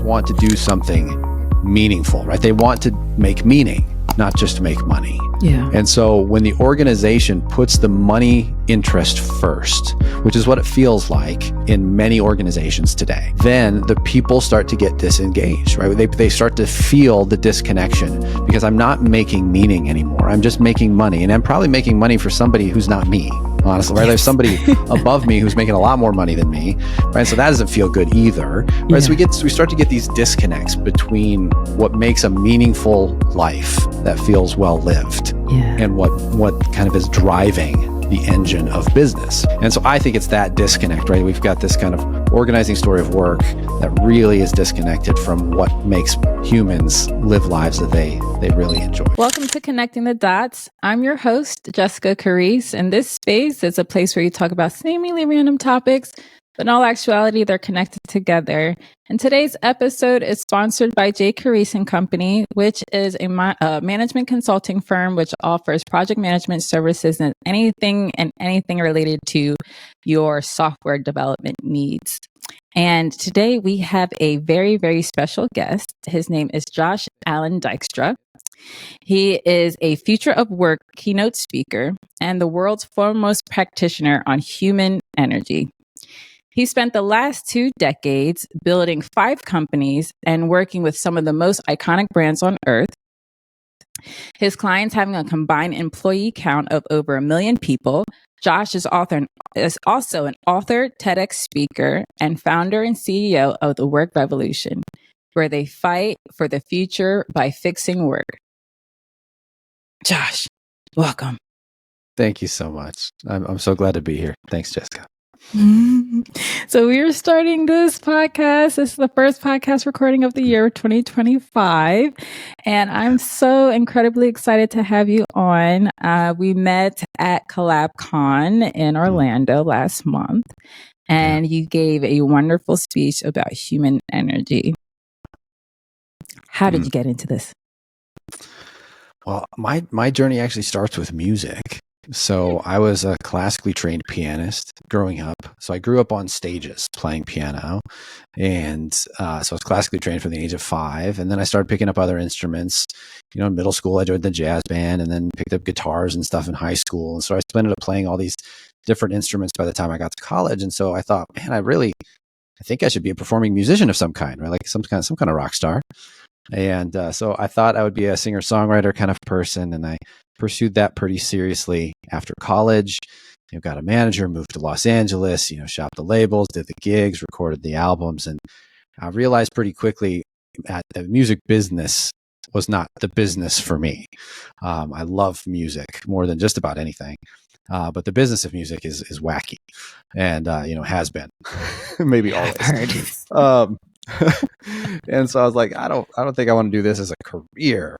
want to do something meaningful, right? They want to make meaning, not just make money. Yeah. And so when the organization puts the money interest first, which is what it feels like in many organizations today, then the people start to get disengaged, right? They start to feel the disconnection because I'm not making meaning anymore. I'm just making money, and I'm probably making money for somebody who's not me. Honestly, right? There's somebody above me who's making a lot more money than me, right? So that doesn't feel good either, right? Yeah. So we start to get these disconnects between what makes a meaningful life that feels well lived, and what kind of is driving the engine of business. And so I think it's that disconnect, right? We've got this kind of organizing story of work that really is disconnected from what makes humans live lives that they really enjoy. Welcome to Connecting the Dots. I'm your host, Jessica Caresse, and this space is a place where you talk about seemingly random topics, but in all actuality, they're connected together. And today's episode is sponsored by J. Caresse & Company, which is a management consulting firm which offers project management services and anything related to your software development needs. And today we have a very, very special guest. His name is Allan Dykstra. He is a Future of Work keynote speaker and the world's foremost practitioner on human energy. He spent the last 2 decades building 5 companies and working with some of the most iconic brands on earth. His clients having a combined employee count of over 1 million people. Josh is also an author, TEDx speaker, and founder and CEO of The Work Revolution, where they fight for the future by fixing work. Josh, welcome. Thank you so much. I'm so glad to be here. Thanks, Jessica. So we are starting this podcast. This is the first podcast recording of the year 2025. And I'm so incredibly excited to have you on. We met at CollabCon in Orlando last month, and you gave a wonderful speech about human energy. How did you get into this? Well, my journey actually starts with music. So I was a classically trained pianist growing up. So I grew up on stages playing piano. And so I was classically trained from the age of 5. And then I started picking up other instruments. In middle school, I joined the jazz band and then picked up guitars and stuff in high school. And so I ended up playing all these different instruments by the time I got to college. And so I thought, man, I think I should be a performing musician of some kind, right? Like some kind of rock star. And so I thought I would be a singer-songwriter kind of person, and I pursued that pretty seriously after college. Got a manager, moved to Los Angeles, shopped the labels, did the gigs, recorded the albums, and I realized pretty quickly that the music business was not the business for me. I love music more than just about anything, but the business of music is wacky, and has been maybe always. And so I was like, I don't think I want to do this as a career.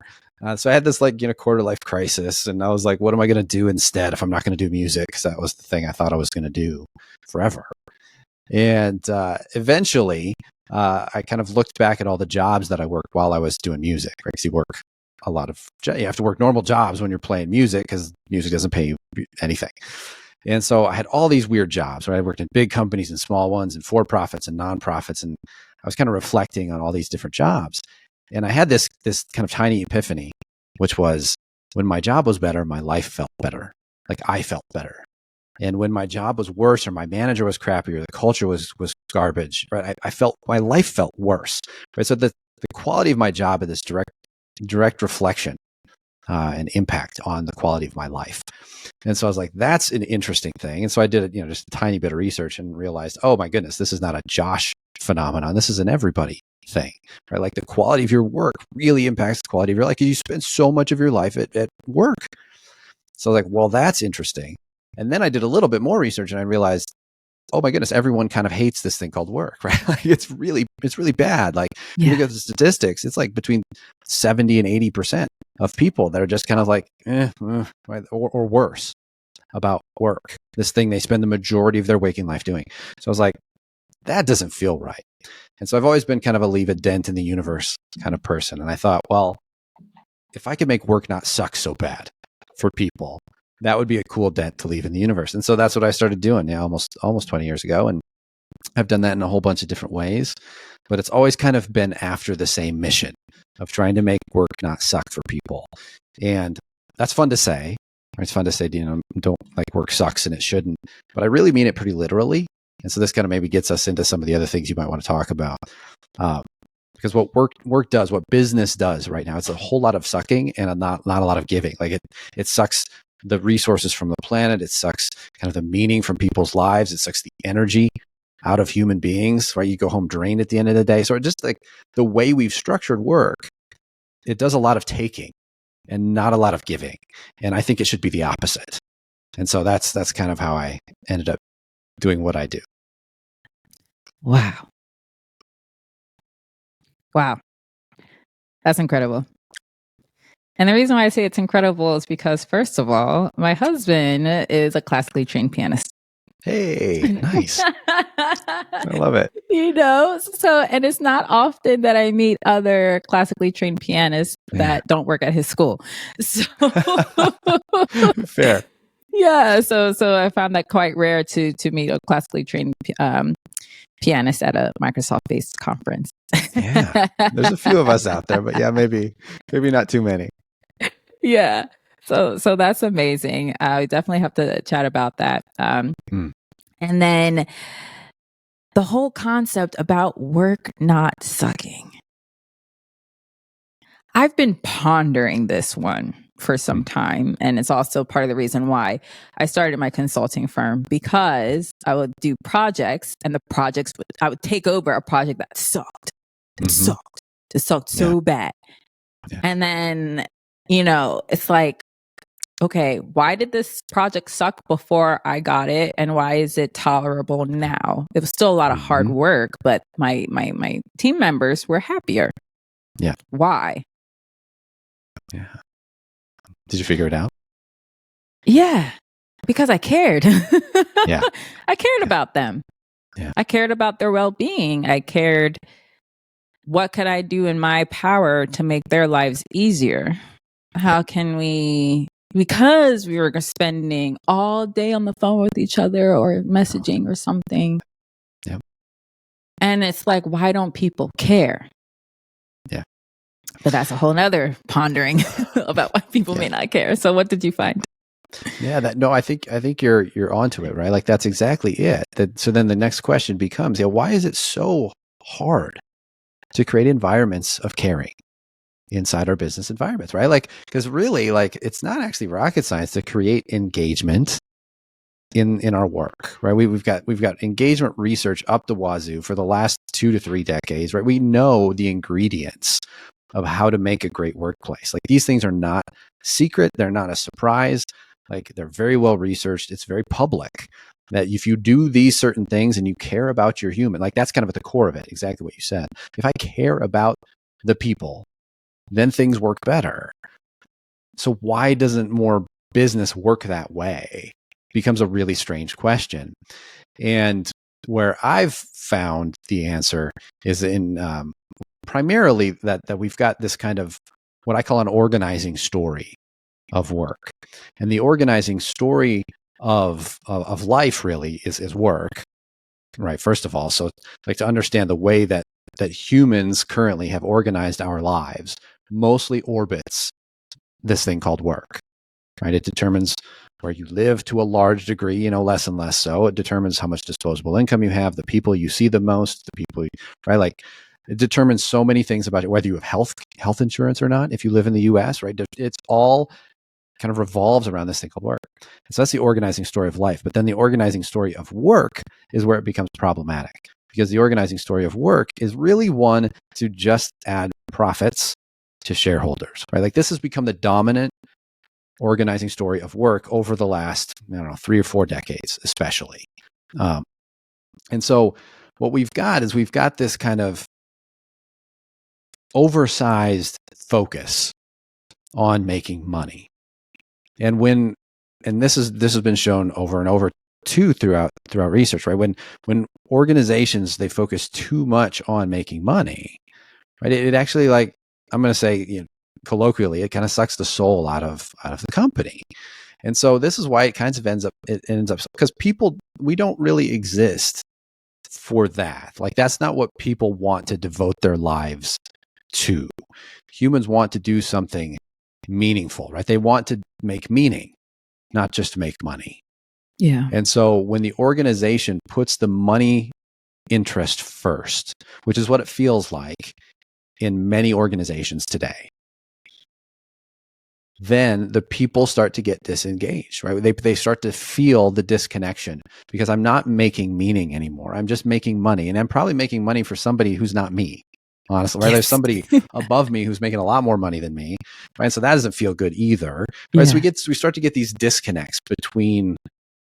So I had this quarter life crisis, and I was like, what am I going to do instead if I'm not going to do music? Because that was the thing I thought I was going to do forever. And eventually, I kind of looked back at all the jobs that I worked while I was doing music, right? Because you have to work normal jobs when you're playing music because music doesn't pay you anything. And so I had all these weird jobs, right? I worked in big companies and small ones and for-profits and nonprofits. And I was kind of reflecting on all these different jobs. And I had this kind of tiny epiphany, which was when my job was better, my life felt better. Like I felt better. And when my job was worse or my manager was crappy or the culture was garbage, right? I felt my life felt worse, right? So the quality of my job had this direct reflection and impact on the quality of my life. And so I was like, that's an interesting thing. And so I did just a tiny bit of research and realized, oh my goodness, this is not a Josh phenomenon. This is an everybody thing, right? Like the quality of your work really impacts the quality of your life because you spend so much of your life at work. So I was like, well, that's interesting. And then I did a little bit more research and I realized, oh my goodness, everyone kind of hates this thing called work, right? Like it's really bad. Like you look at the statistics, it's like between 70 and 80% of people that are just kind of like, or worse about work, this thing they spend the majority of their waking life doing. So I was like, that doesn't feel right. And so I've always been kind of a leave a dent in the universe kind of person. And I thought, well, if I could make work not suck so bad for people, that would be a cool dent to leave in the universe. And so that's what I started doing almost 20 years ago. And I've done that in a whole bunch of different ways, but it's always kind of been after the same mission of trying to make work not suck for people. And that's fun to say. It's fun to say, don't like work sucks and it shouldn't, but I really mean it pretty literally. And so this kind of maybe gets us into some of the other things you might want to talk about. Because what work does, what business does right now, it's a whole lot of sucking and not a lot of giving. Like it sucks the resources from the planet. It sucks kind of the meaning from people's lives. It sucks the energy out of human beings, right? You go home drained at the end of the day. So it just like the way we've structured work, it does a lot of taking and not a lot of giving. And I think it should be the opposite. And so that's kind of how I ended up doing what I do. Wow. That's incredible. And the reason why I say it's incredible is because, first of all, my husband is a classically trained pianist. Hey, nice. I love it. And it's not often that I meet other classically trained pianists that don't work at his school. So fair. Yeah. So I found that quite rare to meet a classically trained pianist at a Microsoft-based conference. Yeah. There's a few of us out there, but yeah, maybe not too many. Yeah. So that's amazing. We definitely have to chat about that. And then the whole concept about work not sucking. I've been pondering this one for some time. And it's also part of the reason why I started my consulting firm, because I would do projects and I would take over a project that sucked. It sucked so bad. Yeah. And then, it's like, okay, why did this project suck before I got it? And why is it tolerable now? It was still a lot of hard work, but my team members were happier. Yeah. Why? Yeah. Did you figure it out? Yeah, because I cared. Yeah. I cared about them. Yeah. I cared about their well-being. I cared what could I do in my power to make their lives easier? How can we, because we were spending all day on the phone with each other or messaging or something. Yep. And it's like, why don't people care? Yeah. But that's a whole nother pondering about why people may not care. So what did you find? Yeah, I think you're onto it, right? Like that's exactly it. So then the next question becomes, why is it so hard to create environments of caring inside our business environments, right? Like, because really, like, it's not actually rocket science to create engagement in our work, right? We've got engagement research up the wazoo for the last 2 to 3 decades, right? We know the ingredients of how to make a great workplace. Like these things are not secret. They're not a surprise. Like they're very well researched. It's very public that if you do these certain things and you care about your human, like that's kind of at the core of it. Exactly what you said. If I care about the people, then things work better. So why doesn't more business work that way? Becomes a really strange question. And where I've found the answer is in primarily that we've got this kind of what I call an organizing story of work. And the organizing story of life really is work, right? First of all, so like to understand the way that humans currently have organized our lives mostly orbits this thing called work, right? It determines where you live to a large degree, less and less so. It determines how much disposable income you have, the people you see the most, the people, right? Like it determines so many things about it, whether you have health insurance or not. If you live in the US, right? It's all kind of revolves around this thing called work. And so that's the organizing story of life. But then the organizing story of work is where it becomes problematic, because the organizing story of work is really one to just add profits to shareholders, right? Like this has become the dominant organizing story of work over the last, 3 or 4 decades, especially. And so what we've got this kind of oversized focus on making money. And this has been shown over and over too throughout research, right? When organizations, they focus too much on making money, right? It actually, like, I'm going to say, colloquially, it kind of sucks the soul out of the company. And so this is why it kind of ends up because people, we don't really exist for that. Like, that's not what people want to devote their lives to. Humans want to do something meaningful, right? They want to make meaning, not just make money. Yeah. And so when the organization puts the money interest first, which is what it feels like in many organizations today, then the people start to get disengaged, right? They start to feel the disconnection because I'm not making meaning anymore. I'm just making money, and I'm probably making money for somebody who's not me, honestly, right? Yes. There's somebody above me who's making a lot more money than me, right? So that doesn't feel good either, right? Yeah. So we start to get these disconnects between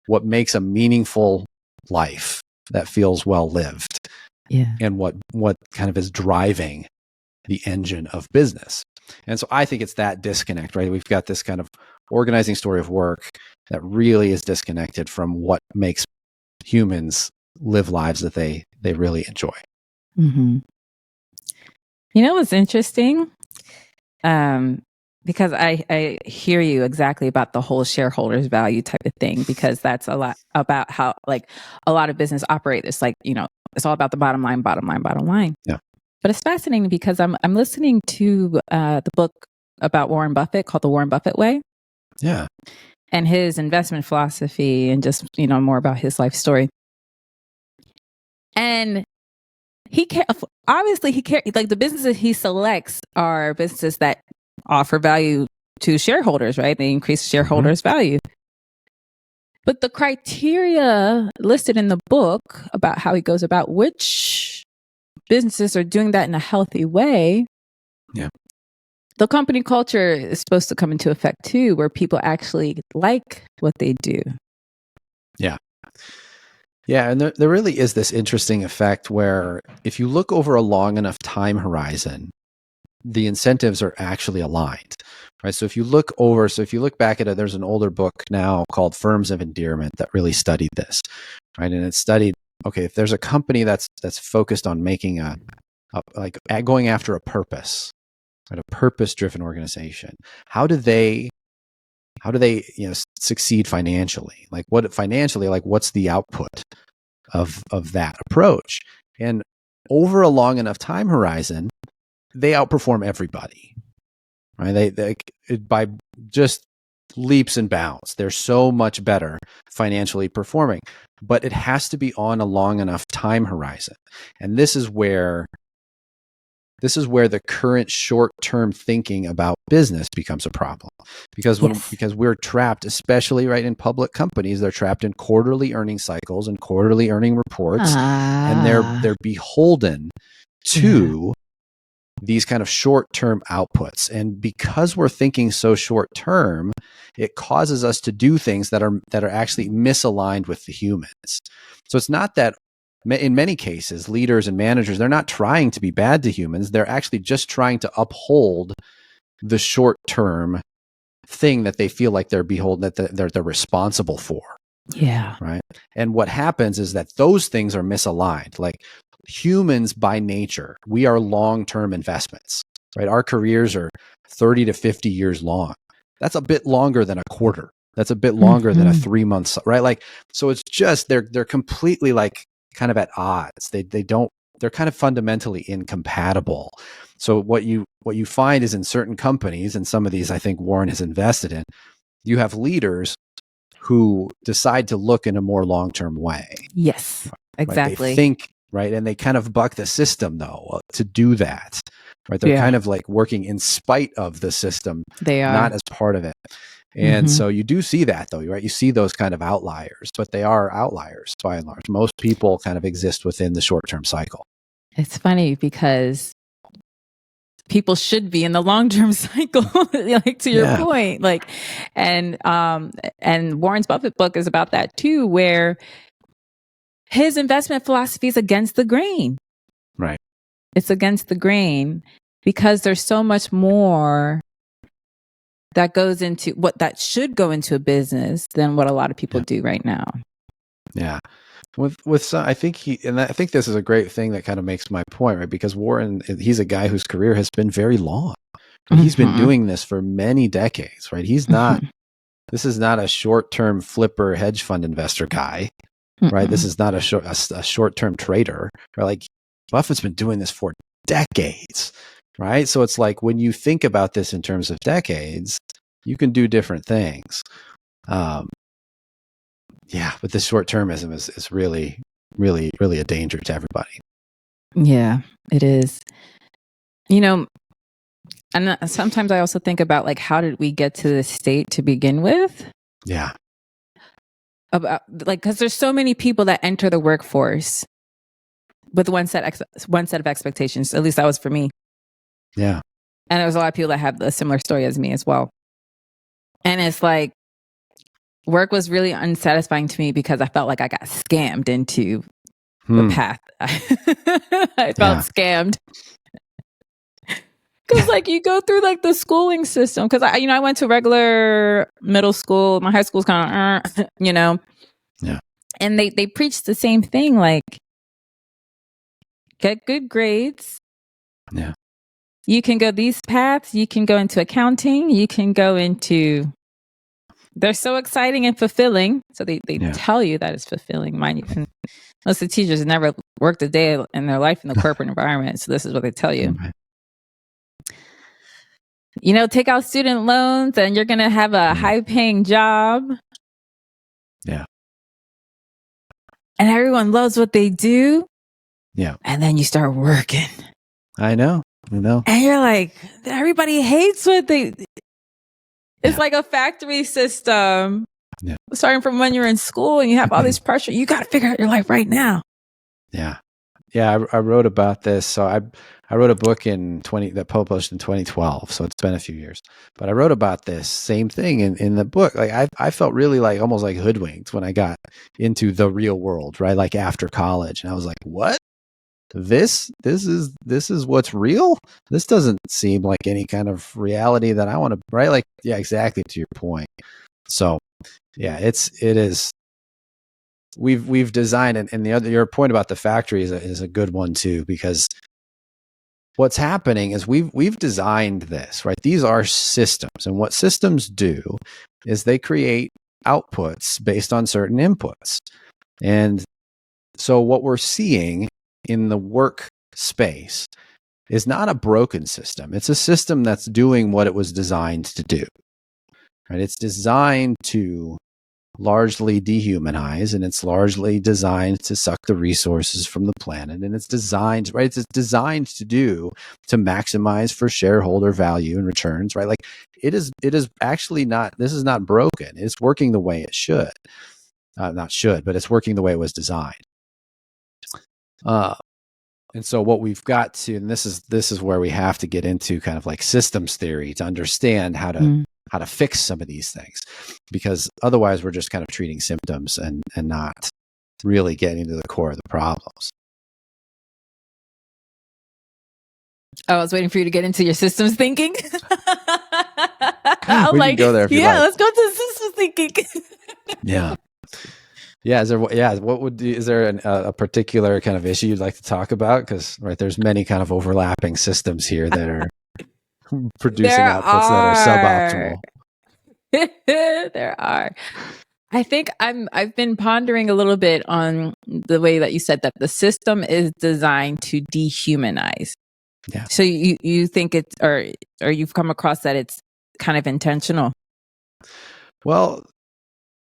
what makes a meaningful life that feels well lived, and what kind of is driving the engine of business. And so I think it's that disconnect, right? We've got this kind of organizing story of work that really is disconnected from what makes humans live lives that they really enjoy. Mm-hmm. You know what's interesting? Because I hear you exactly about the whole shareholders value type of thing, because that's a lot about how like a lot of business operate. It's like, it's all about the bottom line, bottom line, bottom line. Yeah. But it's fascinating because I'm listening to the book about Warren Buffett called The Warren Buffett Way. Yeah. And his investment philosophy and just, more about his life story. And obviously he cares, like the businesses he selects are businesses that offer value to shareholders, right? They increase shareholders' value. But the criteria listed in the book about how he goes about which businesses are doing that in a healthy way. Yeah. The company culture is supposed to come into effect too, where people actually like what they do. Yeah. Yeah. And there really is this interesting effect where if you look over a long enough time horizon, the incentives are actually aligned, right? So if you look back at it, there's an older book now called Firms of Endearment that really studied this, right? And it studied, okay, if there's a company that's focused on making going after a purpose, right? A purpose-driven organization, how do they succeed financially? What's the output of that approach? And over a long enough time horizon, they outperform everybody, right? They by just leaps and bounds. They're so much better financially performing, but it has to be on a long enough time horizon. And this is where the current short-term thinking about business becomes a problem, because we're trapped, especially right in public companies, they're trapped in quarterly earning cycles and quarterly earning reports, and they're beholden to these kind of short-term outputs. And because we're thinking so short-term, it causes us to do things that are actually misaligned with the humans. So it's not that in many cases, leaders and managers, they're not trying to be bad to humans. They're actually just trying to uphold the short-term thing that they feel like they're beholden, that they're responsible for. Yeah. Right. And what happens is that those things are misaligned. Like, humans by nature, we are long-term investments, right? Our careers are 30 to 50 years long. That's a bit longer than a quarter. That's a bit longer than a 3 months, right? Like, so it's just, they're completely like kind of at odds. They're kind of fundamentally incompatible. So what you find is in certain companies, and some of these I think Warren has invested in, you have leaders who decide to look in a more long-term way. Yes, exactly. Right? They think, right? And they kind of buck the system though to do that, right? They're kind of like working in spite of the system, they are not as part of it. And so you do see that though, right? You see those kind of outliers, but they are outliers by and large. Most people kind of exist within the short-term cycle. It's funny because people should be in the long-term cycle, like to your point, like, and Warren Buffett book is about that too, where his investment philosophy is against the grain. Right. It's against the grain because there's so much more that goes into that should go into a business than what a lot of people do right now. Yeah. With some, I think this is a great thing that kind of makes my point, right? Because Warren, he's a guy whose career has been very long. Right? He's been doing this for many decades, right? He's not, this is not a short-term flipper hedge fund investor guy, right? This Mm-mm. is not a short-term trader, right? Like Buffett's been doing this for decades, right? So it's like when you think about this in terms of decades, you can do different things. Yeah, but this short-termism is really, really, really a danger to everybody. Yeah, it is. You know, and sometimes I also think about like, how did we get to this state to begin with? Yeah. About like, because there's so many people that enter the workforce with one set of expectations. At least that was for me. Yeah. And there was a lot of people that have a similar story as me as well. And it's like, work was really unsatisfying to me because I felt like I got scammed into the path. I felt scammed. Because like you go through like the schooling system. Because I went to regular middle school. My high school's kind of, Yeah. And they preach the same thing, like get good grades. Yeah. You can go these paths. You can go into accounting. You can go into. They're so exciting and fulfilling. So they tell you that it's fulfilling, mind you. And most of the teachers never worked a day in their life in the corporate environment. So this is what they tell you. Right. Take out student loans and you're going to have a high paying job. Yeah. And everyone loves what they do. Yeah. And then you start working. I know. And you're like, everybody hates what they. It's like a factory system. Yeah. Starting from when you're in school and you have all this pressure, you got to figure out your life right now. Yeah. Yeah. I wrote about this. So I wrote a book that published in 2012. So it's been a few years, but I wrote about this same thing in the book. Like I felt really like almost like hoodwinked when I got into the real world, right? Like after college. And I was like, what? This is what's real. This doesn't seem like any kind of reality that I want to, right? Like, yeah, exactly to your point. So yeah, it is. We've designed it, and your point about the factory is a good one too, because what's happening is we've designed this, right? These are systems, and what systems do is they create outputs based on certain inputs. And so what we're seeing in the work space is not a broken system. It's a system that's doing what it was designed to do. Right? It's designed to largely dehumanize, and it's largely designed to suck the resources from the planet. And it's designed, right? It's designed to maximize for shareholder value and returns, right? Like it is actually not, this is not broken. It's working the way it should. Not should, but it's working the way it was designed. And so what we've got to, and this is where we have to get into kind of like systems theory to understand how to fix some of these things, because otherwise we're just kind of treating symptoms and not really getting to the core of the problems. I was waiting for you to get into your systems thinking. We can go there if you like. Let's go to systems thinking. Yeah. Yeah. Is there a particular kind of issue you'd like to talk about? Because right, there's many kind of overlapping systems here that are producing outputs that are suboptimal. There are. I think I've been pondering a little bit on the way that you said that the system is designed to dehumanize. Yeah. So you think it's or you've come across that it's kind of intentional. Well,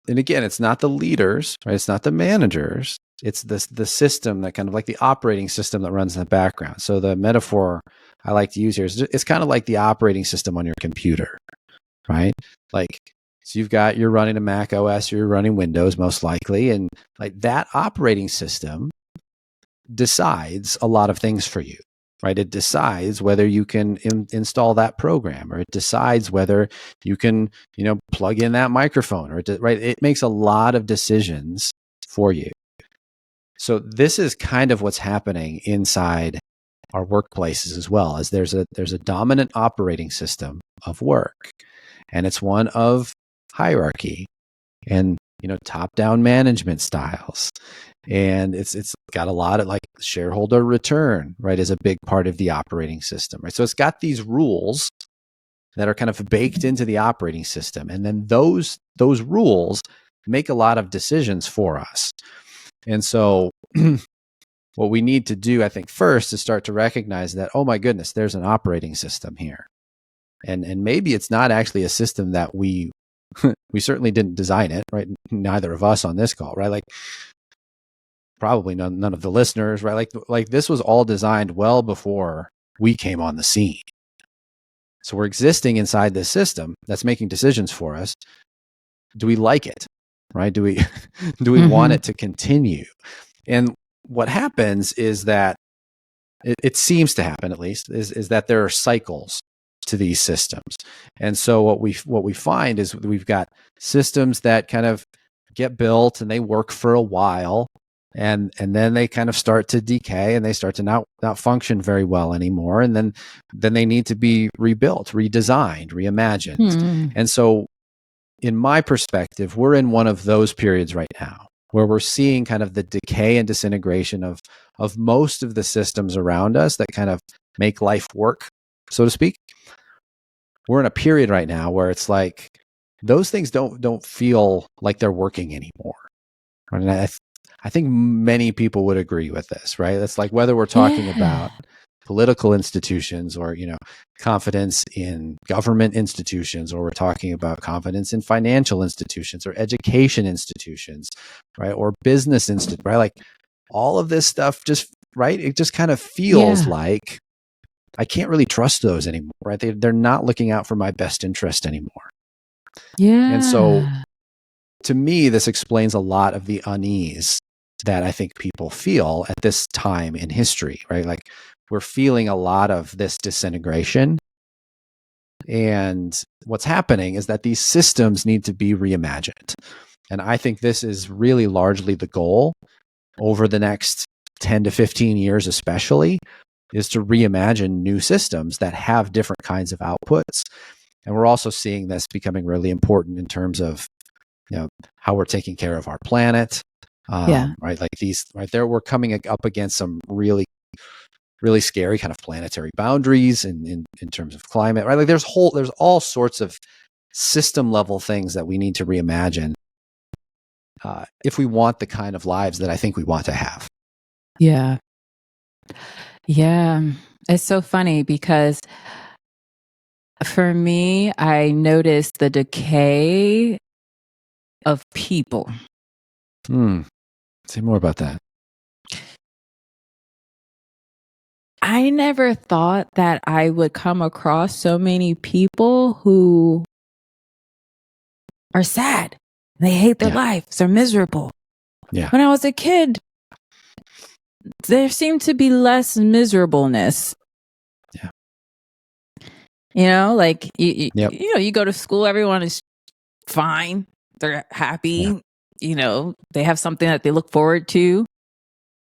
and again, it's not the leaders, right? It's not the managers. It's the system that kind of like the operating system that runs in the background. So the metaphor I like to use here is it's kind of like the operating system on your computer, right? Like, so you're running a Mac OS, you're running Windows most likely, and like that operating system decides a lot of things for you, right? It decides whether you can install that program, or it decides whether you can, plug in that microphone, or right? It makes a lot of decisions for you. So this is kind of what's happening inside our workplaces as well, as there's a dominant operating system of work, and it's one of hierarchy and top-down management styles. And it's got a lot of like shareholder return, right, is a big part of the operating system, right? So it's got these rules that are kind of baked into the operating system. And then those rules make a lot of decisions for us. And so what we need to do, I think, first is start to recognize that, oh my goodness, there's an operating system here. And maybe it's not actually a system that we certainly didn't design it, right? Neither of us on this call, right? Like probably none of the listeners, right? Like this was all designed well before we came on the scene. So we're existing inside this system that's making decisions for us. Do we like it? Right? Do we want it to continue? And what happens is that it seems to happen, at least, is that there are cycles to these systems. And so what we find is we've got systems that kind of get built and they work for a while, and then they kind of start to decay and they start to not function very well anymore, and then they need to be rebuilt, redesigned, reimagined. And so in my perspective, we're in one of those periods right now where we're seeing kind of the decay and disintegration of most of the systems around us that kind of make life work, so to speak. We're in a period right now where it's like those things don't feel like they're working anymore. And I think many people would agree with this, right? It's like whether we're talking about political institutions or, confidence in government institutions, or we're talking about confidence in financial institutions or education institutions, right? Or business institutions, right? Like all of this stuff just, right? It just kind of feels like I can't really trust those anymore, right? They're not looking out for my best interest anymore. Yeah. And so to me, this explains a lot of the unease that I think people feel at this time in history, right? Like we're feeling a lot of this disintegration. And what's happening is that these systems need to be reimagined. And I think this is really largely the goal over the next 10 to 15 years, especially, is to reimagine new systems that have different kinds of outputs. And we're also seeing this becoming really important in terms of, how we're taking care of our planet. Right. Like these, right there, we're coming up against some really, really scary kind of planetary boundaries in terms of climate, right? Like there's all sorts of system level things that we need to reimagine if we want the kind of lives that I think we want to have. Yeah. Yeah. It's so funny because for me, I noticed the decay of people. Say more about that. I never thought that I would come across so many people who are sad. They hate their lives. They're miserable. Yeah. When I was a kid, there seemed to be less miserableness. Yeah. Like you go to school, everyone is fine. They're happy. Yeah. They have something that they look forward to.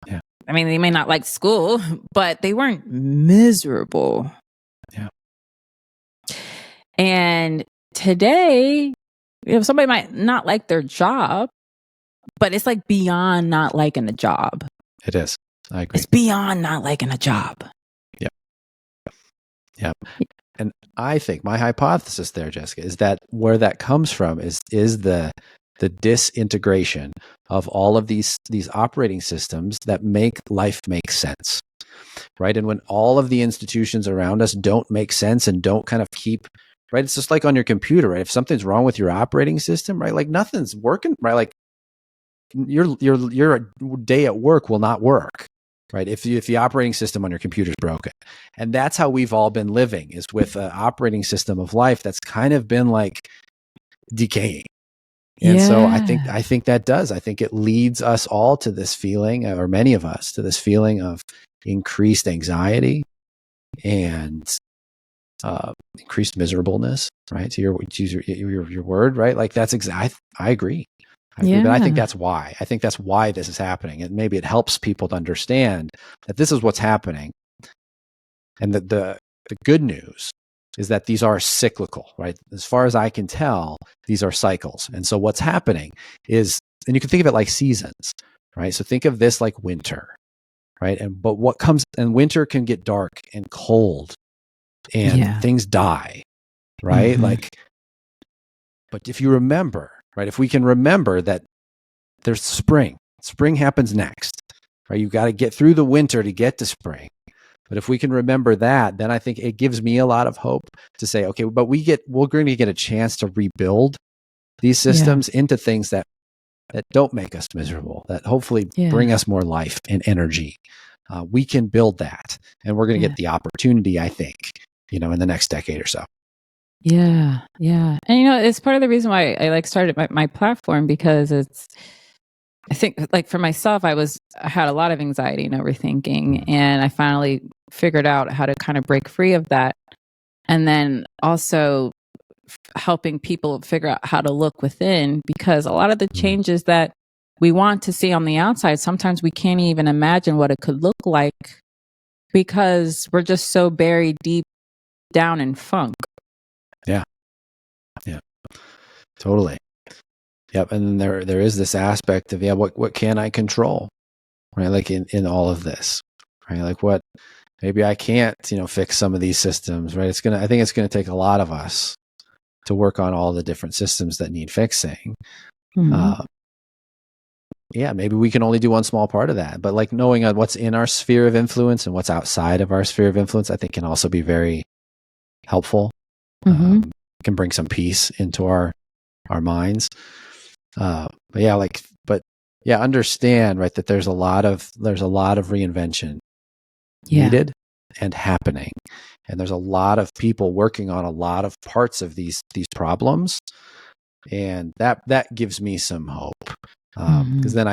Yeah. I mean, they may not like school, but they weren't miserable. Yeah. And today, somebody might not like their job, but it's like beyond not liking a job. It is. I agree. It's beyond not liking a job. Yeah. Yeah. And I think my hypothesis there, Jessica, is that where that comes from is the disintegration of all of these operating systems that make life make sense, right? And when all of the institutions around us don't make sense and don't kind of keep, right? It's just like on your computer, right? If something's wrong with your operating system, right? Like nothing's working, right? Like your day at work will not work, right? If the operating system on your computer is broken. And that's how we've all been living, is with an operating system of life that's kind of been like decaying. And so I think that does. I think it leads us all to this feeling, or many of us, to this feeling of increased anxiety and increased miserableness, right? To use your word, right? Like that's I agree. But I think that's why. I think that's why this is happening. And maybe it helps people to understand that this is what's happening. And that the good news is that these are cyclical, right? As far as I can tell, these are cycles. And so what's happening is, and you can think of it like seasons, right? So think of this like winter, right? But what comes, and winter can get dark and cold and things die, right? Mm-hmm. Like, but if you remember, right? If we can remember that there's spring, Spring happens next, right? You've got to get through the winter to get to spring. But if we can remember that, then I think it gives me a lot of hope to say, okay, but we're going to get a chance to rebuild these systems into things that don't make us miserable, that hopefully bring us more life and energy. We can build that, and we're going to get the opportunity, I think, in the next decade or so. Yeah. And it's part of the reason why I started my platform, because I think like for myself, I had a lot of anxiety and overthinking, and I finally figured out how to kind of break free of that. And then also helping people figure out how to look within, because a lot of the changes that we want to see on the outside, sometimes we can't even imagine what it could look like because we're just so buried deep down in funk. Yeah, totally. Yep. And then there is this aspect of, what can I control, right? Like in all of this, right? Like what, maybe I can't, fix some of these systems, right? I think it's going to take a lot of us to work on all the different systems that need fixing. Maybe we can only do one small part of that, but like knowing what's in our sphere of influence and what's outside of our sphere of influence, I think can also be very helpful. Can bring some peace into our minds. Understand, right, that there's a lot of reinvention needed and happening, and there's a lot of people working on a lot of parts of these problems, and that gives me some hope, because then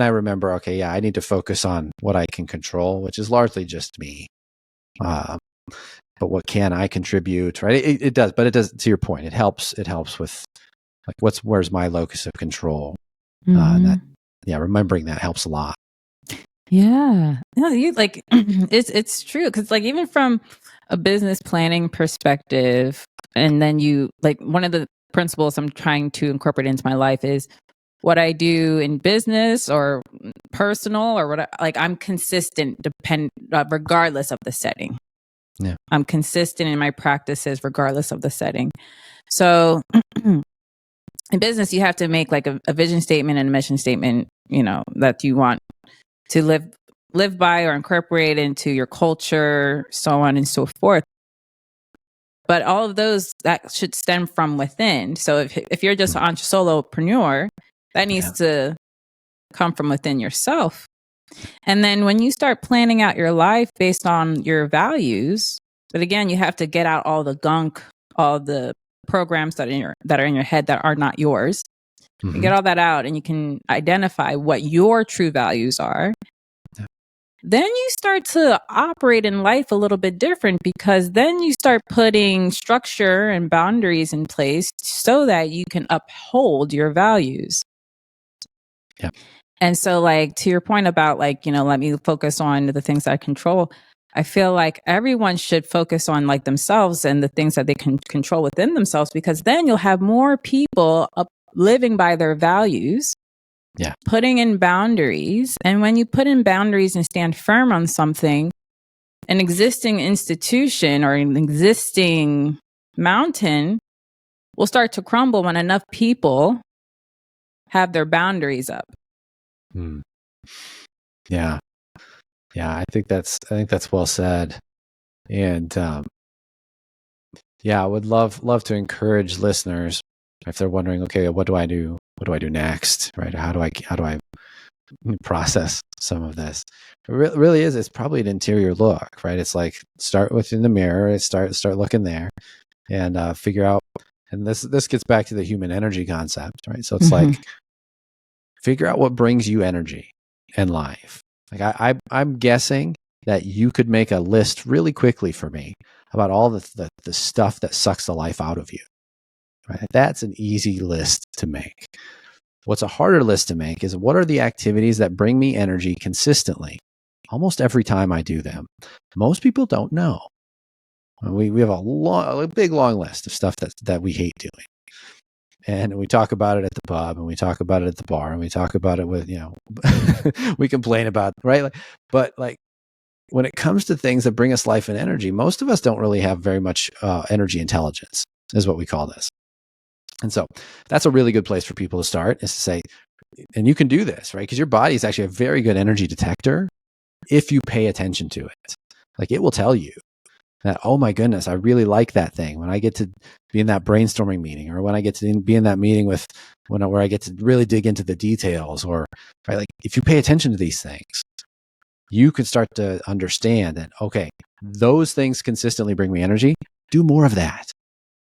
I remember, okay, I need to focus on what I can control, which is largely just me. But what can I contribute, right? It does, but it does, to your point, it helps with like where's my locus of control. Remembering that helps a lot. It's true, because like even from a business planning perspective, and then one of the principles I'm trying to incorporate into my life is what I do in business or personal or what I'm consistent regardless of the setting. I'm consistent in my practices regardless of the setting. So in business, you have to make like a vision statement and a mission statement, that you want to live by or incorporate into your culture, so on and so forth. But all of those, that should stem from within. So if you're just an solopreneur, that needs to come from within yourself. And then when you start planning out your life based on your values, but again, you have to get out all the gunk, all the programs that are in your head that are not yours. You get all that out, and you can identify what your true values are. Then you start to operate in life a little bit different, because then you start putting structure and boundaries in place so that you can uphold your values. And so, like, to your point about let me focus on the things that I control. I feel like everyone should focus on like themselves and the things that they can control within themselves, because then you'll have more people living by their values, putting in boundaries. And when you put in boundaries and stand firm on something, an existing institution or an existing mountain will start to crumble when enough people have their boundaries up. I think that's well said. And I would love to encourage listeners, if they're wondering, okay, what do I do next, right? How do I process some of this? It really is, it's probably an interior look, right? It's like, start within the mirror, start looking there, and figure out, and this gets back to the human energy concept, right? So it's like, figure out what brings you energy in life. Like I'm guessing that you could make a list really quickly for me about all the stuff that sucks the life out of you. Right? That's an easy list to make. What's a harder list to make is, what are the activities that bring me energy consistently, almost every time I do them? Most people don't know. We have a big long list of stuff that we hate doing. And we talk about it at the pub, and we talk about it at the bar, and we talk about it with, we complain about, right? But when it comes to things that bring us life and energy, most of us don't really have very much energy intelligence, is what we call this. And so that's a really good place for people to start, is to say, and you can do this, right? Because your body is actually a very good energy detector if you pay attention to it. Like it will tell you that, oh my goodness, I really like that thing. When I get to be in that brainstorming meeting, or when I get to be in that meeting where I get to really dig into the details, or right, like if you pay attention to these things, you can start to understand that, okay, those things consistently bring me energy. Do more of that.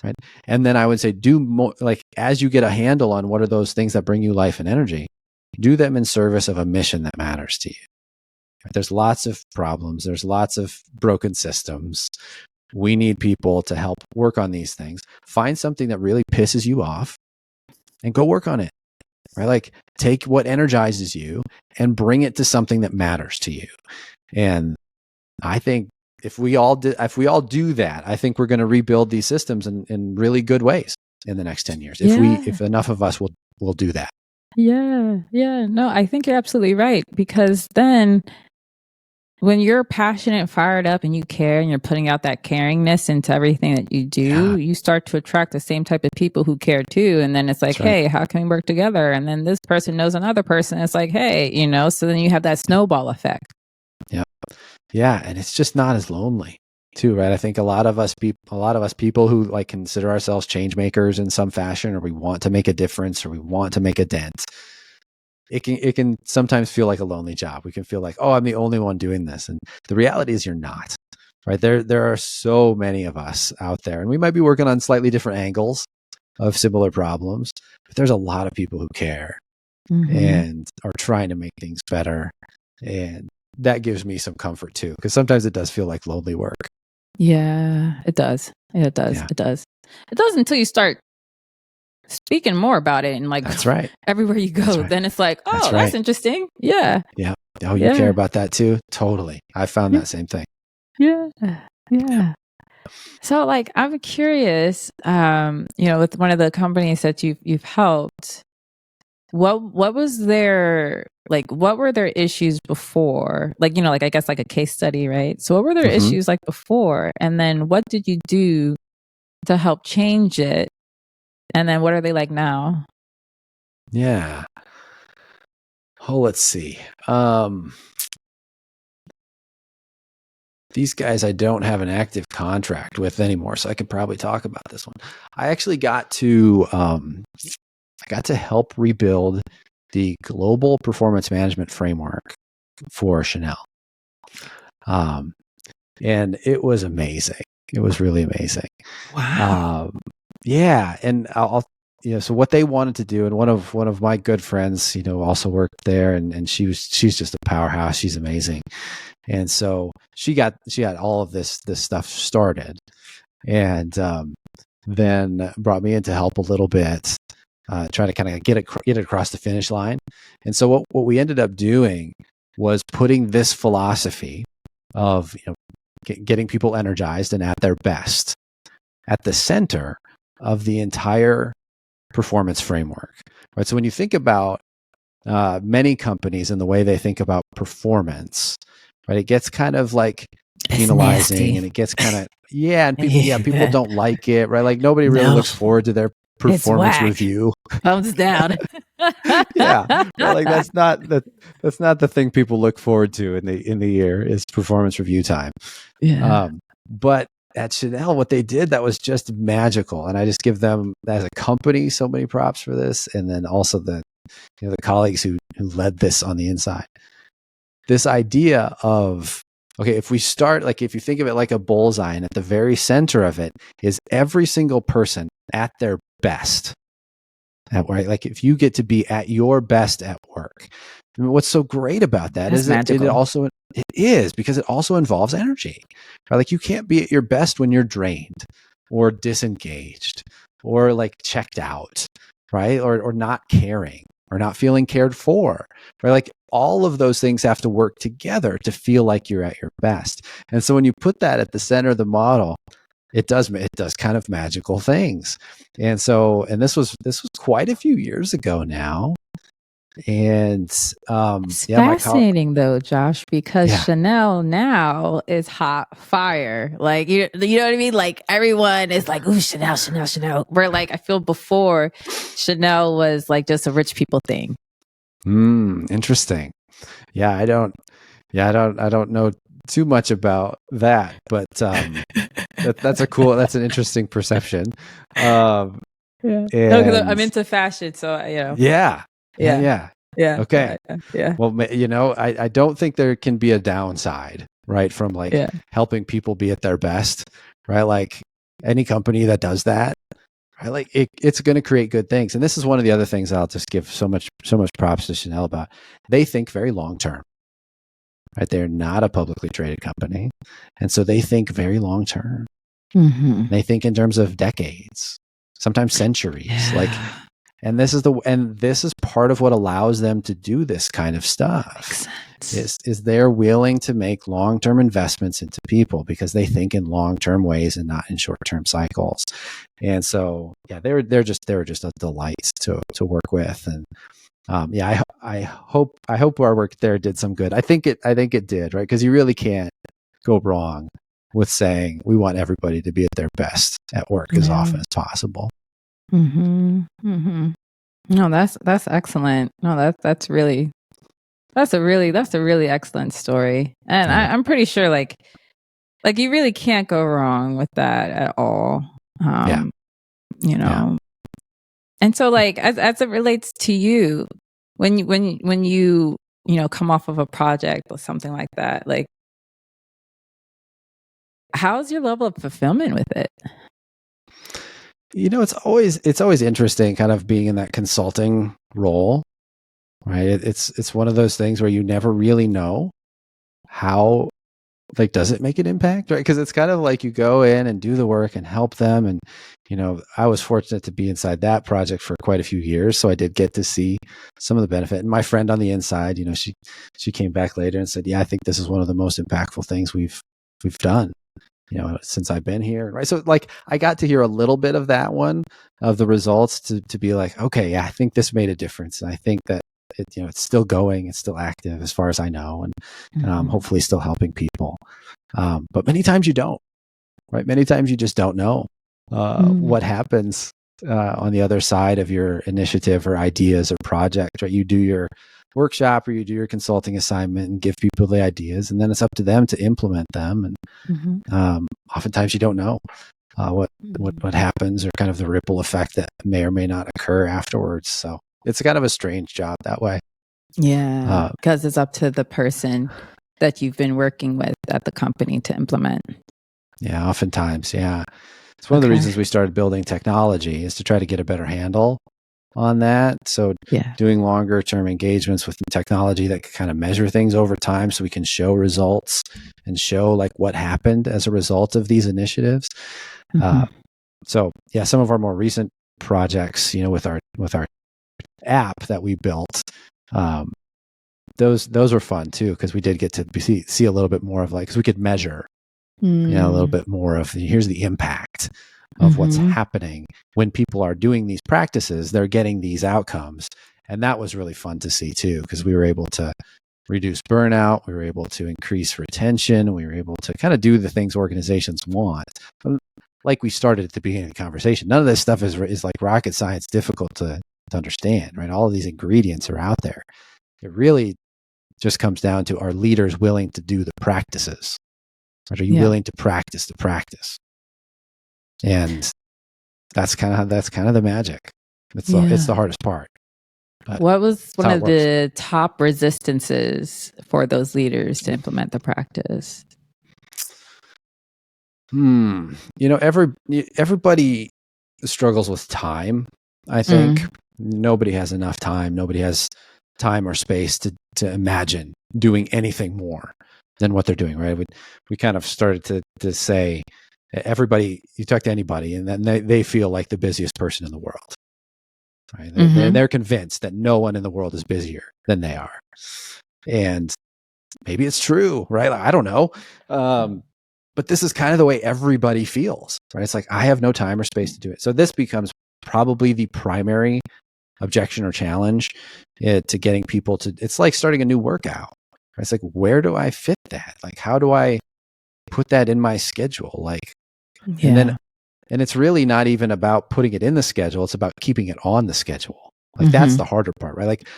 Right. And then I would say do more, like as you get a handle on what are those things that bring you life and energy, do them in service of a mission that matters to you. There's lots of problems. There's lots of broken systems. We need people to help work on these things. Find something that really pisses you off and go work on it. Right? Like take what energizes you and bring it to something that matters to you. And I think if we all do that, I think we're going to rebuild these systems in really good ways in the next 10 years. If enough of us will do that. Yeah. No, I think you're absolutely right, because then when you're passionate, fired up, and you care, and you're putting out that caringness into everything that you do, you start to attract the same type of people who care too. And then it's like, hey, how can we work together? And then this person knows another person. It's like, hey, so then you have that snowball effect. Yeah. And it's just not as lonely too, right? I think a lot of us people who like consider ourselves change makers in some fashion, or we want to make a difference, or we want to make a dent, it can sometimes feel like a lonely job. We can feel like, oh, I'm the only one doing this. And the reality is you're not, right? There are so many of us out there, and we might be working on slightly different angles of similar problems, but there's a lot of people who care and are trying to make things better. And that gives me some comfort too, because sometimes it does feel like lonely work. Yeah, it does. It does. Yeah. It does. It does until you start speaking more about it, and like that's right. Everywhere you go, then it's like, oh, that's interesting. Yeah. Yeah. Oh, you care about that too? Totally. I found that same thing. Yeah. So like, I'm curious, with one of the companies that you've helped, what was their, like, what were their issues before? Like, like, I guess like a case study, right? So what were their issues like before? And then what did you do to help change it? And then what are they like now? Yeah. Oh, let's see. These guys I don't have an active contract with anymore, so I could probably talk about this one. I actually got to help rebuild the global performance management framework for Chanel. And it was amazing. It was really amazing. Wow. Yeah, and I'll so what they wanted to do, and one of my good friends, also worked there, and she's just a powerhouse. She's amazing. And so she got all of this stuff started, and then brought me in to help a little bit, try to kind of get it across the finish line. And so what we ended up doing was putting this philosophy of getting people energized and at their best at the center of the entire performance framework. Right. So when you think about many companies and the way they think about performance, right, it gets kind of like penalizing, and it gets kind of and people don't like it, right? Like nobody really looks forward to their performance review. Thumbs down. Right, like that's not the thing people look forward to in the year is performance review time. Yeah. But at Chanel, what they did, that was just magical, and I just give them as a company so many props for this, and then also the colleagues who led this on the inside. This idea of, okay, if we start, like if you think of it like a bullseye, and at the very center of it is every single person at their best. Right? Like if you get to be at your best at work, I mean, what's so great about that is it is because it also involves energy. Right? Like you can't be at your best when you're drained or disengaged or like checked out, right? Or not caring or not feeling cared for, right? Like all of those things have to work together to feel like you're at your best. And so when you put that at the center of the model, it does kind of magical things. And so, and this was quite a few years ago now. And it's fascinating though, Josh, because Chanel now is hot fire. Like you know what I mean? Like everyone is like, ooh, Chanel. Where like I feel before Chanel was like just a rich people thing. Interesting. Yeah, I don't know too much about that, but that's an interesting perception. Yeah. No, because I'm And into fashion, so yeah. yeah, yeah, Okay. yeah, Well, I don't think there can be a downside, right? From like yeah. helping people be at their best, right? Like any company that does that, right? Like it's going to create good things. And this is one of the other things I'll just give so much props to Chanel about. They think very long term, right? They're not a publicly traded company. And so they think very long term. Mm-hmm. They think in terms of decades, sometimes centuries. Yeah. Like, and this is part of what allows them to do this kind of stuff. Is they're willing to make long-term investments into people because they think in long-term ways and not in short-term cycles. And so, yeah, they were just a delight to work with. And I hope our work there did some good. I think it did, right? Because you really can't go wrong with saying we want everybody to be at their best at work as often as possible. Mm-hmm. Mm-hmm. No, that's excellent. No, that's a really excellent story. And Yeah. I'm pretty sure like you really can't go wrong with that at all. Yeah. And so like as it relates to you, when you come off of a project or something like that, like how's your level of fulfillment with it? It's always interesting kind of being in that consulting role, right? It's one of those things where you never really know how, like, does it make an impact, right? Because it's kind of like you go in and do the work and help them. And, I was fortunate to be inside that project for quite a few years. So I did get to see some of the benefit. And my friend on the inside, she came back later and said, yeah, I think this is one of the most impactful things we've done, since I've been here. Right. So like I got to hear a little bit of that one, of the results, to be like, okay, yeah, I think this made a difference. And I think that it's still going, it's still active as far as I know. And hopefully still helping people. But many times you don't, right? Many times you just don't know what happens on the other side of your initiative or ideas or project, right? You do your workshop or you do your consulting assignment and give people the ideas, and then it's up to them to implement them. And oftentimes you don't know what happens, or kind of the ripple effect that may or may not occur afterwards. So it's kind of a strange job that way. Yeah, because it's up to the person that you've been working with at the company to implement. Yeah, oftentimes, yeah. It's one of the reasons we started building technology, is to try to get a better handle on that. So doing longer term engagements with technology that can kind of measure things over time, so we can show results and show like what happened as a result of these initiatives. So yeah, some of our more recent projects, with our app that we built, those were fun too, because we did get to see a little bit more of, like, because we could measure a little bit more of here's the impact of what's happening when people are doing these practices. They're getting these outcomes. And that was really fun to see too, because we were able to reduce burnout. We were able to increase retention. We were able to kind of do the things organizations want. But like we started at the beginning of the conversation, none of this stuff is like rocket science, difficult to understand, right? All of these ingredients are out there. It really just comes down to, are leaders willing to do the practices? Are you willing to practice the practice? And that's kind of the magic. It's the hardest part. What was one of the top resistances for those leaders to implement the practice? Everybody struggles with time. I think nobody has enough time. Nobody has time or space to imagine doing anything more than what they're doing, right? We kind of started to say, everybody, you talk to anybody, and then they feel like the busiest person in the world, right? They're convinced that no one in the world is busier than they are. And maybe it's true, right? I don't know. But this is kind of the way everybody feels, right? It's like, I have no time or space to do it. So this becomes probably the primary objection or challenge to getting people to, it's like starting a new workout. Right? It's like, where do I fit that? Like, how do I put that in my schedule? Like, and it's really not even about putting it in the schedule. It's about keeping it on the schedule. Like that's the harder part, right? Like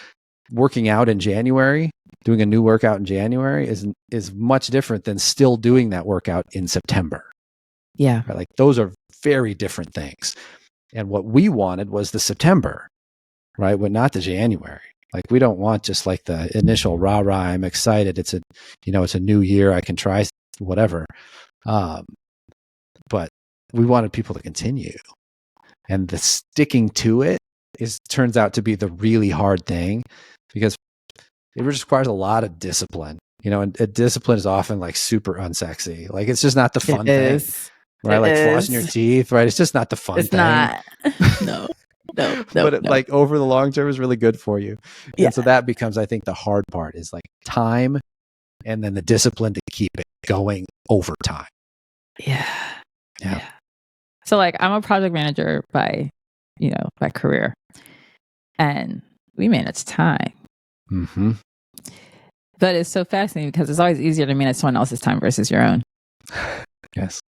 working out in January, doing a new workout in January is much different than still doing that workout in September. Yeah. Right? Like those are very different things. And what we wanted was the September, right? But not the January. Like we don't want just like the initial rah rah. I'm excited. It's a new year. I can try whatever. But we wanted people to continue, and the sticking to it turns out to be the really hard thing, because it requires a lot of discipline. And discipline is often like super unsexy. Like it's just not the fun thing, right? Like flossing your teeth, right? It's just not the fun thing. It's not. No. But it, like over the long term is really good for you. Yeah. And so that becomes, I think, the hard part is like time, and then the discipline to keep it going over time. Yeah. So like I'm a project manager by career, and we manage time. Mm-hmm. But it's so fascinating because it's always easier to manage someone else's time versus your own. Yes.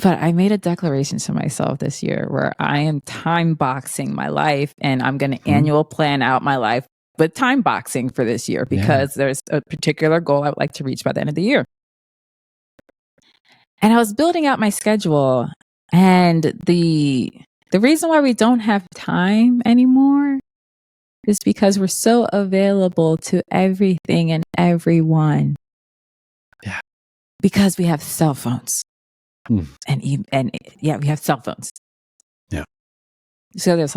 But I made a declaration to myself this year where I am time boxing my life, and I'm going to annual plan out my life with time boxing for this year, because there's a particular goal I would like to reach by the end of the year. And I was building out my schedule, and the reason why we don't have time anymore is because we're so available to everything and everyone. Yeah. Because we have cell phones. We have cell phones. Yeah. So there's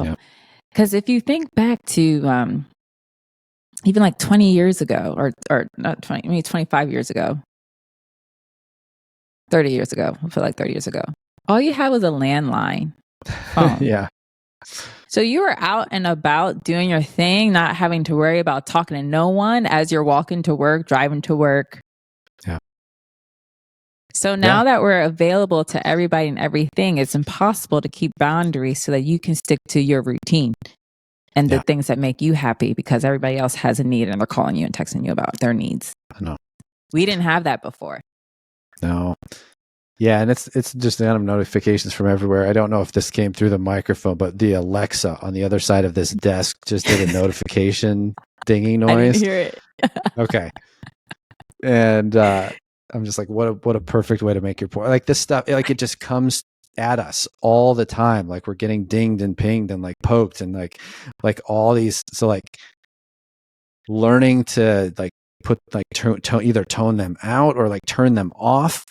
because if you think back to even like 20 years ago, or not 20, maybe 25 years ago, 30 years ago, I feel like 30 years ago, all you had was a landline phone. Yeah. So you were out and about doing your thing, not having to worry about talking to no one as you're walking to work, driving to work. Yeah. So now that we're available to everybody and everything, it's impossible to keep boundaries so that you can stick to your routine and the things that make you happy, because everybody else has a need and they're calling you and texting you about their needs. I know. We didn't have that before. No. Yeah, and it's just the notifications from everywhere. I don't know if this came through the microphone, but the Alexa on the other side of this desk just did a notification dinging noise. I didn't hear it. Okay. And I'm just like, what a perfect way to make your point. Like this stuff, like it just comes at us all the time. Like we're getting dinged and pinged and like poked and like all these. So like learning to like put like either tone them out or like turn them off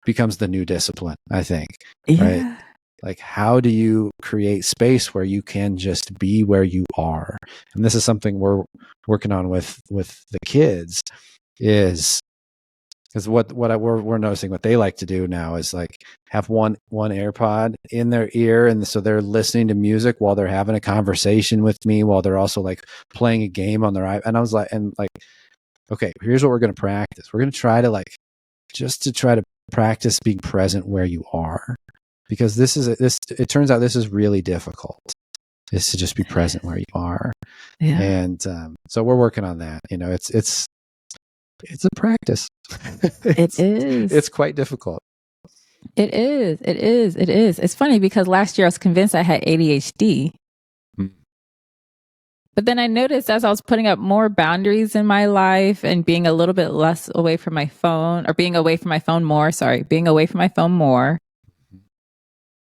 becomes the new discipline, I think. Right? Like how do you create space where you can just be where you are? And this is something we're working on with the kids, is because we're noticing what they like to do now is like have one AirPod in their ear, and so they're listening to music while they're having a conversation with me, while they're also like playing a game on their iPad. And I was like, okay, here's what we're going to practice. We're going to try to practice being present where you are, because it turns out this is really difficult, is to just be present where you are. Yeah. And so we're working on that. It's a practice. It is. It's quite difficult. It is. It's funny because last year I was convinced I had ADHD. But then I noticed as I was putting up more boundaries in my life and being a little bit less away from my phone, or being away from my phone more,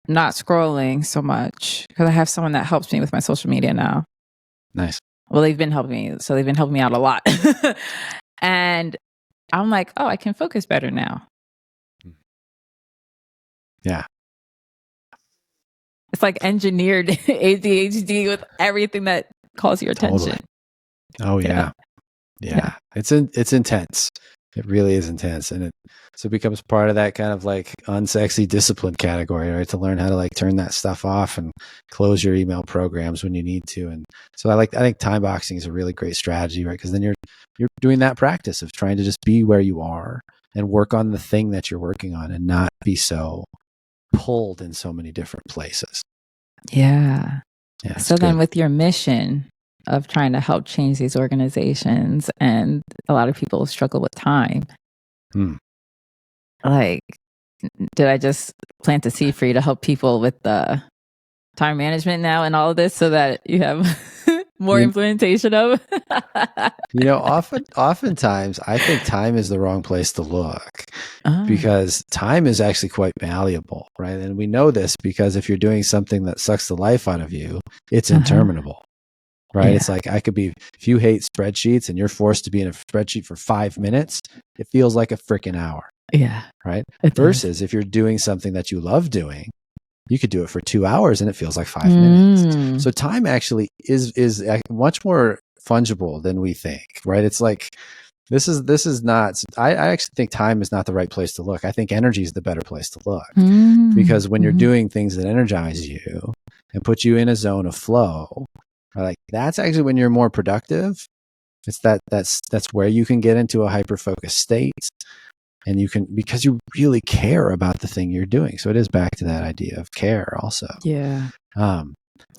not scrolling so much, because I have someone that helps me with my social media now. Nice. Well, they've been helping me. So they've been helping me out a lot. And I'm like, I can focus better now. Yeah. It's like engineered ADHD with everything that calls your attention. Totally. Oh yeah. It's intense. It really is intense, and so it becomes part of that kind of like unsexy discipline category, right? To learn how to like turn that stuff off and close your email programs when you need to. And so I think time boxing is a really great strategy, right? Because then you're doing that practice of trying to just be where you are and work on the thing that you're working on, and not be so pulled in so many different places. Yeah. So then with your mission of trying to help change these organizations, and a lot of people struggle with time. Like, did I just plant a seed for you to help people with the time management now and all of this, so that you have more implementation of. Oftentimes I think time is the wrong place to look because time is actually quite malleable, right? And we know this because if you're doing something that sucks the life out of you, it's interminable, right? Yeah. It's like if you hate spreadsheets and you're forced to be in a spreadsheet for 5 minutes, it feels like a freaking hour. Yeah. Right. Versus if you're doing something that you love doing, you could do it for 2 hours and it feels like 5 minutes. So time actually is much more fungible than we think, right? It's like, this is not, I actually think time is not the right place to look. I think energy is the better place to look because when you're doing things that energize you and put you in a zone of flow, like that's actually when you're more productive. It's that's where you can get into a hyper-focused state. And you can, because you really care about the thing you're doing. So it is back to that idea of care also. Yeah.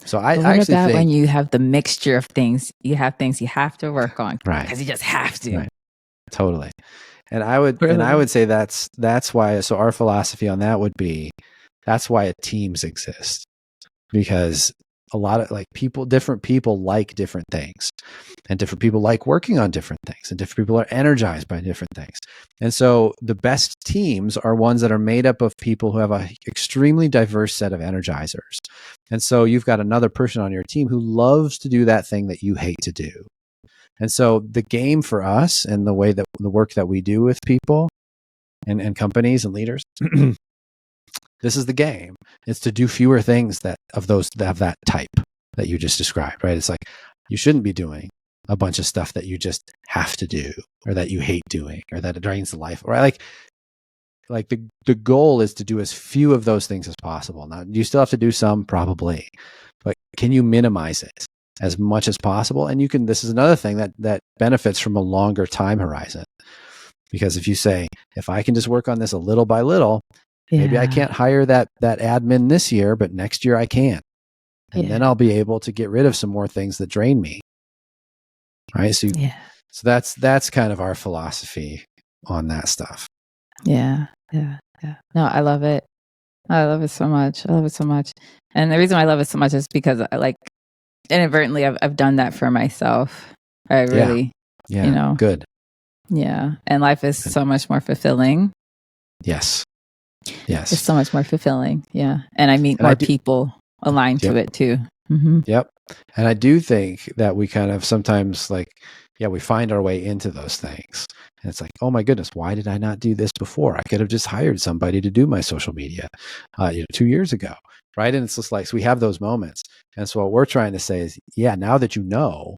So I what actually about think when you have the mixture of things, you have things you have to work on, right? Because you just have to. Right. Totally. And I would say that's why. So our philosophy on that would be, that's why teams exist, because a lot of different people like different things, and different people like working on different things, and different people are energized by different things. And so the best teams are ones that are made up of people who have an extremely diverse set of energizers. And so you've got another person on your team who loves to do that thing that you hate to do. And so the game for us and the way that the work that we do with people and companies and leaders, this is the game. It's to do fewer things that have that type that you just described, right? It's like, you shouldn't be doing a bunch of stuff that you just have to do, or that you hate doing, or that it drains the life, right? Like the goal is to do as few of those things as possible. Now, you still have to do some, probably, but can you minimize it as much as possible? And this is another thing that benefits from a longer time horizon. Because if you say, if I can just work on this a little by little, maybe I can't hire that admin this year, but next year I can. And then I'll be able to get rid of some more things that drain me. Right. So that's kind of our philosophy on that stuff. Yeah. No, I love it. I love it so much. And the reason I love it so much is because inadvertently I've done that for myself. I really, good. Yeah. And life is so much more fulfilling. Yes. It's so much more fulfilling. Yeah. And I meet more people aligned to it too. Mm-hmm. Yep. And I do think that we kind of sometimes we find our way into those things. And it's like, oh my goodness, why did I not do this before? I could have just hired somebody to do my social media 2 years ago. Right. And it's just like, so we have those moments. And so what we're trying to say is, now that you know,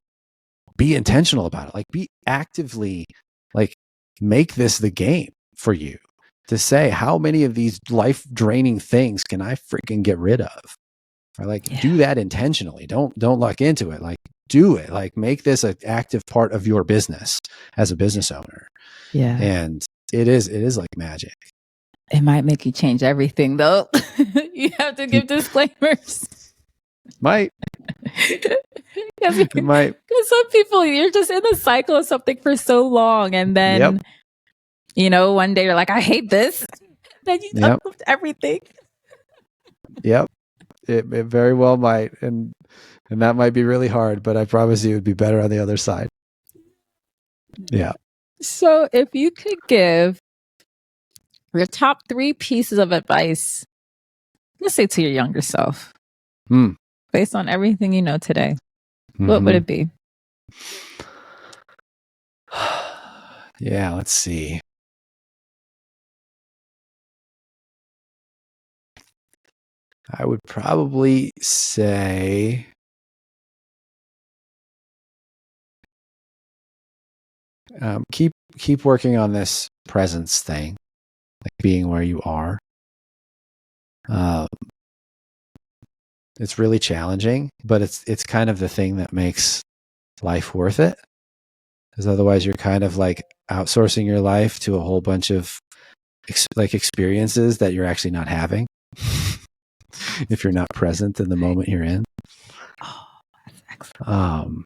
be intentional about it. Like, be actively, make this the game for you to say, how many of these life draining things can I freaking get rid of? Or do that intentionally. Don't luck into it. Do it. Make this an active part of your business as a business owner. Yeah. And it is like magic. It might make you change everything though. You have to give disclaimers. Might. It might. Because some people, you're just in the cycle of something for so long, and then one day you're like, I hate this. Then you uplift everything. Yep. It very well might, and that might be really hard, but I promise you it would be better on the other side. Yeah. So if you could give your top 3 pieces of advice, let's say to your younger self, based on everything you know today, what would it be? Yeah, let's see. I would probably say keep working on this presence thing, being where you are. It's really challenging, but it's kind of the thing that makes life worth it. Because otherwise you're kind of outsourcing your life to a whole bunch of experiences that you're actually not having. If you're not present in the moment you're in. Oh, that's excellent.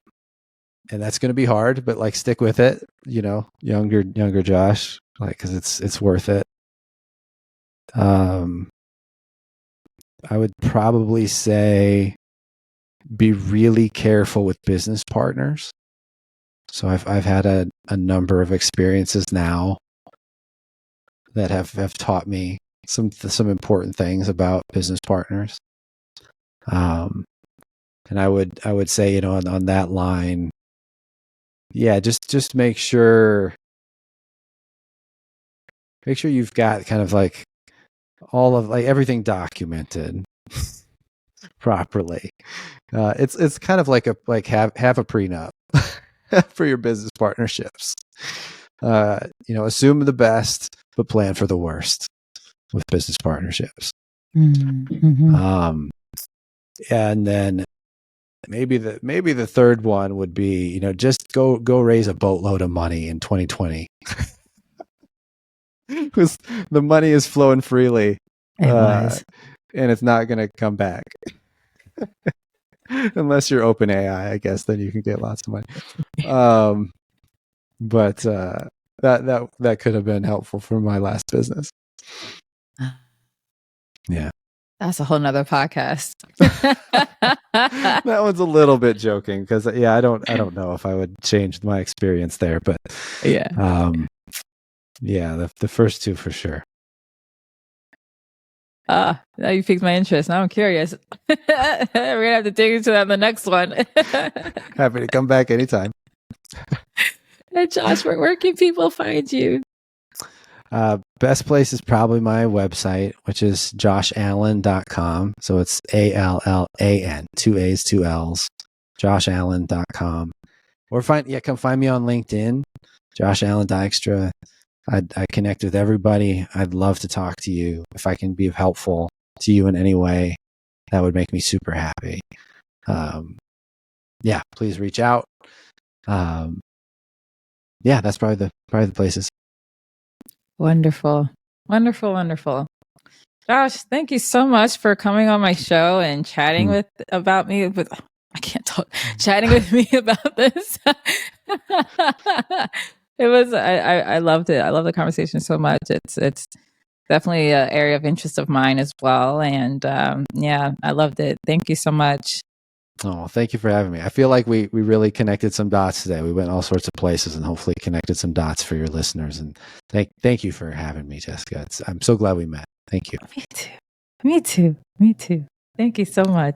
And that's going to be hard, but stick with it, younger Josh, cause it's worth it. I would probably say be really careful with business partners. So I've had a number of experiences now that have taught me some important things about business partners. And I would say, you know, on that line, yeah, just make sure you've got kind of like all of like everything documented properly. It's kind of like have a prenup for your business partnerships. You know, assume the best, but plan for the worst with business partnerships. Mm-hmm. And then maybe the third one would be, you know, just go raise a boatload of money in 2020. Because the money is flowing freely. It was. And it's not going to come back. Unless you're open AI, I guess, then you can get lots of money. But that could have been helpful for my last business. Yeah. That's a whole nother podcast. That one's a little bit joking because I don't know if I would change my experience there, but yeah. Yeah, the first two for sure. Now you piqued my interest. Now I'm curious. We're gonna have to dig into that in the next one. Happy to come back anytime. Hey Josh, where can people find you? Best place is probably my website, which is joshallan.com. So it's ALLAN, 2 A's, 2 L's, joshallan.com. Or come find me on LinkedIn, Josh Allan Dykstra. I connect with everybody. I'd love to talk to you. If I can be helpful to you in any way, that would make me super happy. Yeah, please reach out. Yeah, that's probably the places. Wonderful. Josh, thank you so much for coming on my show and chatting about me. I can't talk. Chatting with me about this. It was. I loved it. I love the conversation so much. It's definitely an area of interest of mine as well. And yeah, I loved it. Thank you so much. Oh, thank you for having me. I feel like we really connected some dots today. We went all sorts of places and hopefully connected some dots for your listeners. And thank you for having me, Jessica. I'm so glad we met. Thank you. Me too. Thank you so much.